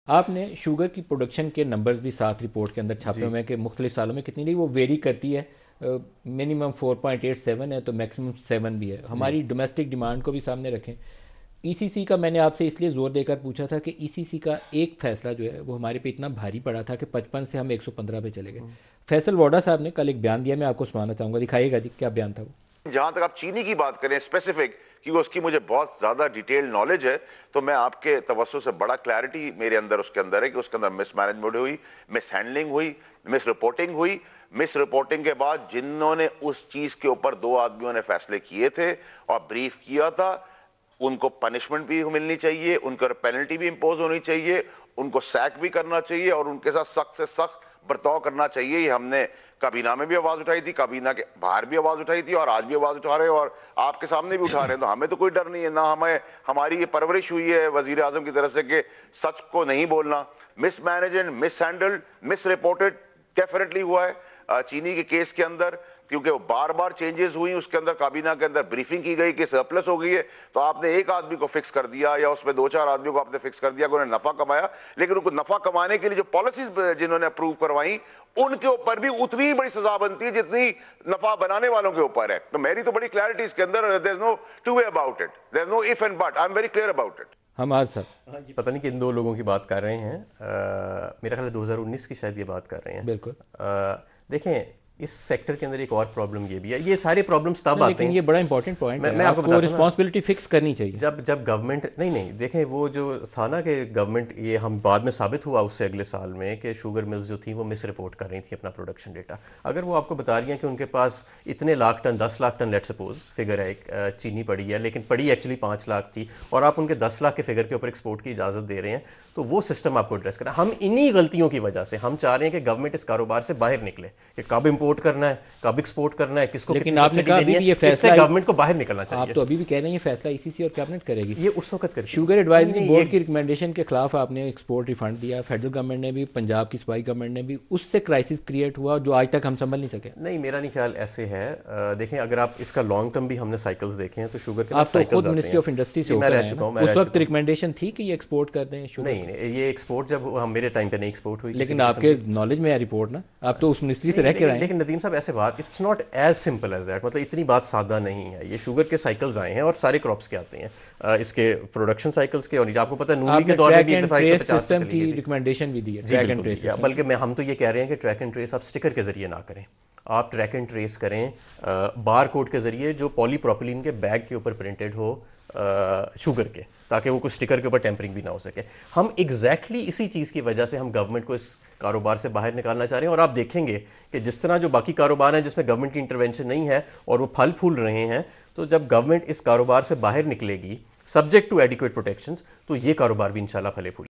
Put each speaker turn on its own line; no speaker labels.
आपने शुगर की प्रोडक्शन के नंबर्स भी साथ रिपोर्ट के अंदर छापे हुए हैं कि मुख्तलिफ सालों में कितनी रही, वो वेरी करती है। मिनिमम 4.87 है तो मैक्सिमम 7 भी है। हमारी डोमेस्टिक डिमांड को भी सामने रखें। ईसीसी का मैंने आपसे इसलिए ज़ोर देकर पूछा था कि ईसीसी का एक फ़ैसला जो है वो हमारे पे इतना भारी पड़ा था कि 55 से हम 115 पे चले गए। फैसल वोडा साहब ने कल एक बयान दिया, मैं आपको सुनाना चाहूँगा, दिखाइएगा जी क्या बयान था वो।
जहां तक आप चीनी की बात करें स्पेसिफिक, क्योंकि उसकी मुझे बहुत ज्यादा डिटेल नॉलेज है, तो मैं आपके तवज्जो से बड़ा क्लैरिटी मेरे अंदर उसके अंदर है कि उसके अंदर मिस मैनेजमेंट हुई, मिस हैंडलिंग हुई, मिस रिपोर्टिंग हुई। मिस रिपोर्टिंग के बाद जिन्होंने उस चीज के ऊपर दो आदमियों ने फैसले किए थे और ब्रीफ किया था, उनको पनिशमेंट भी मिलनी चाहिए, उनको पेनल्टी भी इंपोज होनी चाहिए, उनको सैक भी करना चाहिए और उनके साथ सख्त से सख्त बर्ताव करना चाहिए। ये हमने काबीना में भी आवाज उठाई थी, काबीना के बाहर भी आवाज उठाई थी और आज भी आवाज उठा रहे हैं और आपके सामने भी उठा रहे हैं। तो हमें तो कोई डर नहीं है, ना हमें, हमारी ये परवरिश हुई है वजीर आजम की तरफ से कि सच को नहीं बोलना। Miss managed, miss handled, miss reported definitely हुआ है चीनी के केस के अंदर, क्योंकि वो बार बार चेंजेस हुई, उसके अंदर काबीना के अंदर ब्रीफिंग की गई कि सरप्लस हो गई है, तो आपने एक आदमी को फिक्स कर दिया या उसमें दो चार आदमियों को आपने फिक्स कर दिया कि उन्हें नफा कमाया, लेकिन उनको नफा कमाने के लिए जो पॉलिसीज जिन्होंने अप्रूव करवाई उनके ऊपर भी उतनी ही बड़ी सजा बनती है जितनी नफा बनाने वालों के ऊपर है। तो मेरी तो बड़ी क्लैरिटी इसके अंदर, there is no two way about it, there is no if and but, I am very clear about it.
हम आज सर
पता नहीं कि इन दो लोगों की बात कर रहे हैं, मेरा ख्याल है 2019 की शायद ये बात कर रहे हैं।
बिल्कुल।
देखें, इस सेक्टर के अंदर एक और प्रॉब्लम ये भी है, ये सारे प्रॉब्लम्स तब आते हैं।
ये बड़ा इंपॉर्टेंट पॉइंट है,
मैं आपको
आपको रिस्पांसिबिलिटी फिक्स करनी चाहिए।
जब गवर्नमेंट नहीं देखें, वो जो था ना कि गवर्नमेंट, ये हम बाद में साबित हुआ उससे अगले साल में कि शुगर मिल्स जो थी वो मिस रिपोर्ट कर रही थी अपना प्रोडक्शन डेटा। अगर वो आपको बता रही हैं कि उनके पास इतने lakh ton, 10 lakh ton, let suppose figure है एक, चीनी पड़ी है, लेकिन पड़ी एक्चुअली 5 लाख थी और आप उनके 10 लाख के फिगर के ऊपर एक्सपोर्ट की इजाज़त दे रहे हैं, तो वो सिस्टम आपको एड्रेस करें। हम इन्हीं गलतियों की वजह से हम चाह रहे हैं कि गवर्नमेंट इस कारोबार से बाहर निकले कि कब इंपोर्ट करना है, कब एक्सपोर्ट करना है, किसको,
लेकिन आपने कहा अभी भी ये फैसला
गवर्नमेंट को बाहर निकलना चाहिए।
आप तो अभी भी कह रहे हैं ये फैसला ईसीसी और कैबिनेट करेगी,
ये उस वक्त करेगी।
शुगर एडवाइजरी बोर्ड की रिकमेंडेशन के खिलाफ आपने एक्सपोर्ट रिफंड दिया, फेडरल गवर्नमेंट ने भी, पंजाब की सूबाई गवर्नमेंट ने भी, उससे क्राइसिस क्रिएट हुआ जो आज तक हम संभल नहीं सके।
नहीं, मेरा नहीं ख्याल ऐसे है। देखें, अगर आप इसका लॉन्ग टर्म भी हमने साइकिल्स देखे हैं तो शुगर के
आप तो खुद मिनिस्ट्री ऑफ इंडस्ट्री से होकर आए हैं, उस वक्त रिकमेंडेशन थी कि ये एक्सपोर्ट कर दें शुगर?
नहीं, ये एक्सपोर्ट जब हम मेरे टाइम पे नहीं एक्सपोर्ट हुई,
लेकिन आपके नॉलेज में है रिपोर्ट ना, आप तो उस मिनिस्ट्री से रह के रहे।
लेकिन नदीम साहब, ऐसे बात, it's not as simple as that, मतलब इतनी बात सादा नहीं है। ये शुगर के साइकिल्स आए हैं और सारे क्रॉप्स के आते हैं, इसके प्रोडक्शन साइकिल्स के, और आपको पता है नूनी के दौर में भी एक दफा 150
सिस्टम की रिकमेंडेशन भी दी है, ट्रैक एंड ट्रेस।
बल्कि हम तो ये कह रहे हैं कि ट्रैक एंड ट्रेस आप स्टिकर के जरिए ना करें, आप ट्रैक एंड ट्रेस करें बार कोड के जरिए, जो पॉलीप्रोपिलीन के बैग के ऊपर प्रिंटेड हो शुगर के, ताकि वो कुछ स्टिकर के ऊपर टेम्परिंग भी ना हो सके। हम एग्जैक्टली इसी चीज़ की वजह से हम गवर्नमेंट को इस कारोबार से बाहर निकालना चाह रहे हैं। और आप देखेंगे कि जिस तरह जो बाकी कारोबार हैं जिसमें गवर्नमेंट की इंटरवेंशन नहीं है और वो फल फूल रहे हैं, तो जब गवर्नमेंट इस कारोबार से बाहर निकलेगी सब्जेक्ट टू एडिक्वेट प्रोटेक्शंस, तो ये कारोबार भी इंशाल्लाह फले फूले।